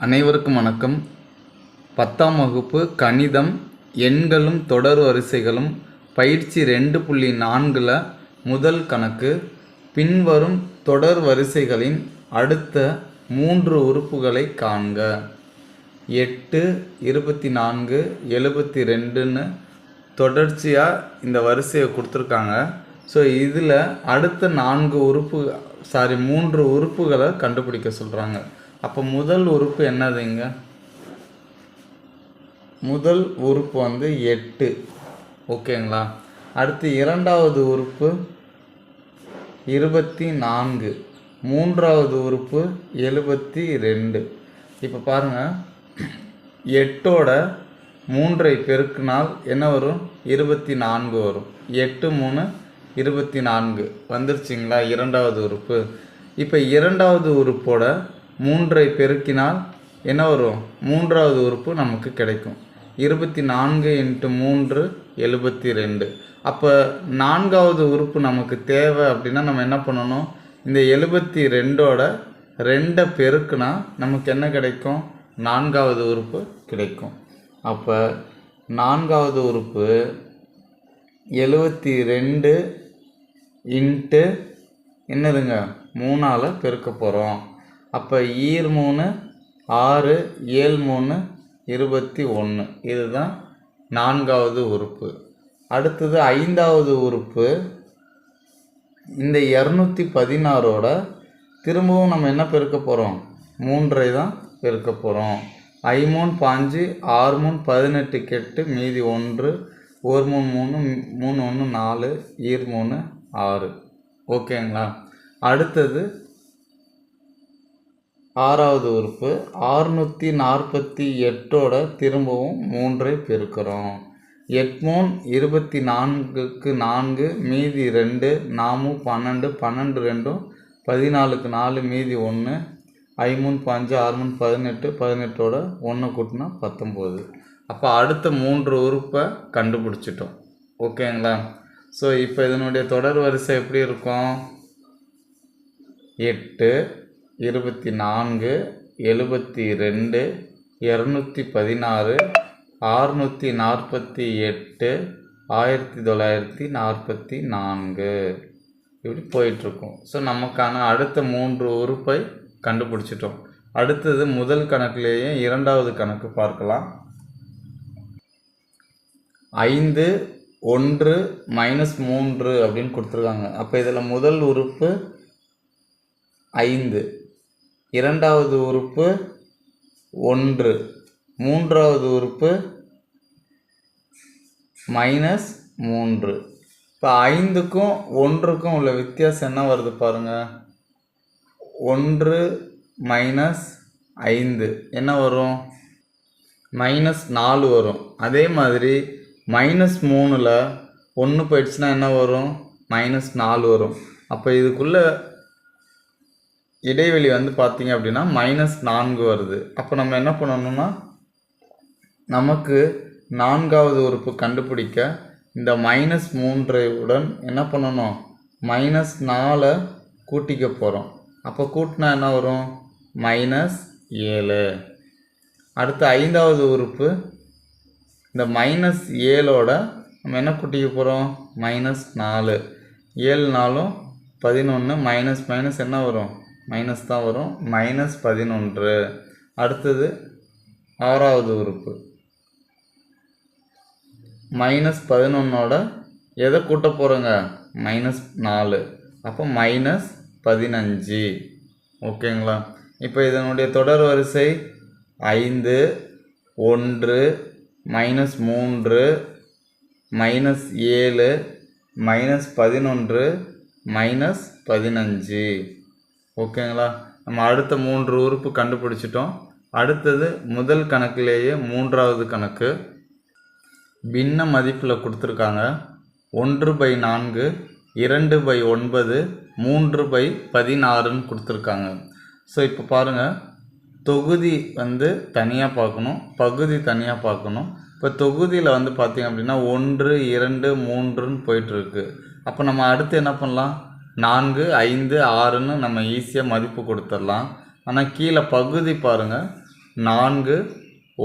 அனைவருக்கும் வணக்கம். 10ஆம் வகுப்பு கணிதம் எண்களும் தொடர் வரிசைகளும் பயிற்சி 2.4ல் முதல் கணக்கு. பின்வரும் தொடர் வரிசைகளின் அடுத்த 3 உறுப்புகளை காண்க. 8, 24, 72ன்னு தொடர்ச்சியாக இந்த வரிசையை கொடுத்துருக்காங்க. ஸோ இதில் அடுத்த 3 உறுப்புகளை கண்டுபிடிக்க சொல்கிறாங்க. அப்போ முதல் உறுப்பு என்னதுங்க? முதல் உறுப்பு 8. ஓகேங்களா? அடுத்து இரண்டாவது உறுப்பு 24, மூன்றாவது உறுப்பு 72. இப்போ பாருங்கள், 8ஓட 3ஐ பெருக்கினால் என்ன வரும்? 24 வரும். 8 3 24 வந்துருச்சிங்களா இரண்டாவது உறுப்பு. இப்போ இரண்டாவது உறுப்போட 3ஐ பெருக்கினால் என்ன வரும்? மூன்றாவது உறுப்பு நமக்கு கிடைக்கும். 24 × 3 72. அப்போ நான்காவது உறுப்பு நமக்கு தேவை அப்படின்னா நம்ம என்ன பண்ணணும்? இந்த 72ஓட 2ஐ பெருக்குனா நமக்கு என்ன கிடைக்கும்? நான்காவது உறுப்பு கிடைக்கும். அப்போ நான்காவது உறுப்பு 72 × என்னதுங்க? 3ஆல் பெருக்க போகிறோம். அப்போ 3 6 7 3 21. இதுதான் நான்காவது உறுப்பு. அடுத்தது ஐந்தாவது உறுப்பு. இந்த 216ஓட திரும்பவும் நம்ம என்ன பெருக்க போகிறோம்? 3ஐ தான் பெருக்க போகிறோம். 5 3 5 6 3 18 கெட்டு மீதி 1 1 3 3 1 4 3 6. ஓகேங்களா? அடுத்தது ஆறாவது உறுப்பு 648ஓட திரும்பவும் 3ஐ பெருக்கிறோம். 8 3 24க்கு 4 மீதி 2 4 12 12 2 14க்கு 4 மீதி 1 5 3 5 6 18 18ஓட 1 கூட்டினா 19. அப்போ அடுத்த 3 உறுப்பை கண்டுபிடிச்சிட்டோம். ஓகேங்களா? ஸோ இப்போ இதனுடைய தொடர் வரிசை எப்படி இருக்கும்? 8 24 72 216 648 1944 இப்படி போயிட்டுருக்கும். ஸோ நமக்கான அடுத்த 3 உறுப்பை கண்டுபிடிச்சிட்டோம். அடுத்தது முதல் கணக்குலேயே இரண்டாவது கணக்கு பார்க்கலாம். 5 1 -3 அப்படின்னு கொடுத்துருக்காங்க. அப்போ இதில் முதல் உறுப்பு 5, இரண்டாவது உறுப்பு 1, மூன்றாவது உறுப்பு -3. இப்போ 5க்கும் 1க்கும் உள்ள வித்தியாசம் என்ன வருது பாருங்கள். 1 - 5 என்ன வரும்? -4 வரும். அதே மாதிரி -3ல் 1 போயிடுச்சுன்னா என்ன வரும்? -4 வரும். அப்போ இதுக்குள்ள இடைவெளி பார்த்தீங்க அப்படின்னா -4 வருது. அப்போ நம்ம என்ன பண்ணணும்னா, நமக்கு நான்காவது உறுப்பு கண்டுபிடிக்க இந்த -3உடன் என்ன பண்ணணும்? -4 கூட்டிக்க போகிறோம். அப்போ கூட்டினா என்ன வரும்? -7. அடுத்து ஐந்தாவது உறுப்பு. இந்த -7ஓட நம்ம என்ன கூட்டிக்க போகிறோம்? -4. 7 4 11 மைனஸ் என்ன வரும்? மைனஸ் தான் வரும். -11. அடுத்தது ஆறாவது உறுப்பு. -11ஓட எதை கூட்ட போகிறோங்க? -4. அப்போ -15. ஓகேங்களா? இப்போ இதனுடைய தொடர் வரிசை 5 1 -3 -7 -11 -15. ஓகேங்களா? நம்ம அடுத்த 3 உறுப்பு கண்டுபிடிச்சிட்டோம். அடுத்தது முதல் கணக்கிலேயே மூன்றாவது கணக்கு. பின்ன மதிப்பில் கொடுத்துருக்காங்க. 1/4 2/9 3/16ன்னு கொடுத்துருக்காங்க. ஸோ இப்போ பாருங்கள், தொகுதி தனியாக பார்க்கணும், பகுதி தனியாக பார்க்கணும். இப்போ தொகுதியில் பார்த்தீங்க அப்படின்னா 1 2 3ன்னு போயிட்டுருக்கு. அப்போ நம்ம அடுத்து என்ன பண்ணலாம்? 4 5 6ன்னு நம்ம ஈஸியாக மதிப்பு கொடுத்துடலாம். ஆனால் கீழே பகுதி பாருங்கள், 4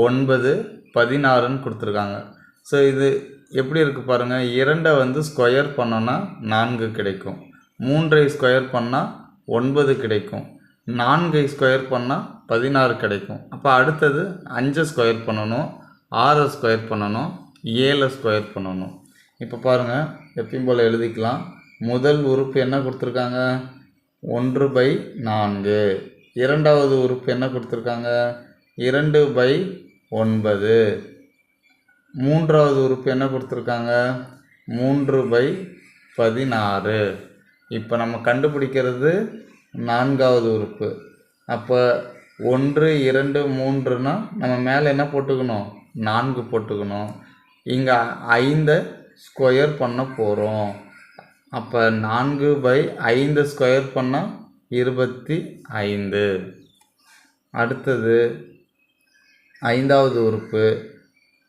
9 16ன்னு கொடுத்துருக்காங்க. ஸோ இது எப்படி இருக்குது பாருங்கள். 2 வந்து ஸ்கொயர் பண்ணோன்னா 4 கிடைக்கும். 3ஐ ஸ்கொயர் பண்ணால் 9 கிடைக்கும். 4ஐ ஸ்கொயர் பண்ணால் 16 கிடைக்கும். அப்போ அடுத்தது 5 ஸ்கொயர் பண்ணணும், 6 ஸ்கொயர் பண்ணணும், 7 ஸ்கொயர் பண்ணணும். இப்போ பாருங்கள், எப்பயும் போல் எழுதிக்கலாம். முதல் உறுப்பு என்ன கொடுத்துருக்காங்க? 1/4. இரண்டாவது உறுப்பு என்ன கொடுத்துருக்காங்க? 2/9. மூன்றாவது உறுப்பு என்ன கொடுத்துருக்காங்க? 3/16. இப்போ நம்ம கண்டுபிடிக்கிறது நான்காவது உறுப்பு. அப்போ 1 2 3னா நம்ம மேலே என்ன போட்டுக்கணும்? 4 போட்டுக்கணும். இங்கே 5 ஸ்கொயர் பண்ண போகிறோம். அப்போ 4/5 ஸ்கொயர் பண்ணால் 25. அடுத்தது ஐந்தாவது உறுப்பு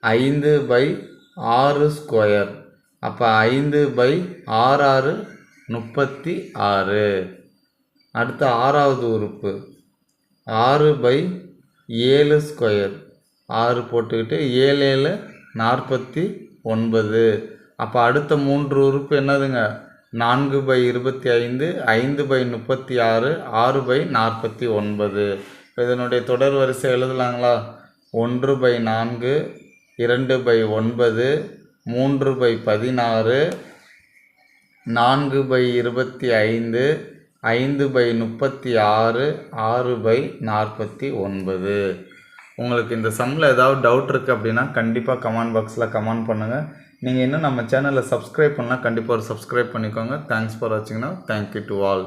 5/6 ஸ்கொயர். அப்போ 5/6 36. அடுத்து ஆறாவது உறுப்பு 6/7 ஸ்கொயர். 6 போட்டுக்கிட்டு 7 49. அப்போ அடுத்த 3 உறுப்பு என்னதுங்க? 4/25, 5/36, 6/49. இப்போ இதனுடைய தொடர் வரிசை எழுதலாங்களா? 1/4, 2/9, 3/16, 4/25, 5/36, 6/49. உங்களுக்கு இந்த சம்மில் ஏதாவது டவுட் இருக்குது அப்படின்னா கண்டிப்பாக கமெண்ட் பாக்ஸில் கமெண்ட் பண்ணுங்கள். நீங்கள் இன்னும் நம்ம சேனலை சப்ஸ்கிரைப் பண்ணால் கண்டிப்பாக ஒரு சப்ஸ்கிரைப் பண்ணிக்கோங்க. தேங்க்ஸ் ஃபார் வாட்சிங்னா. Thank you to all.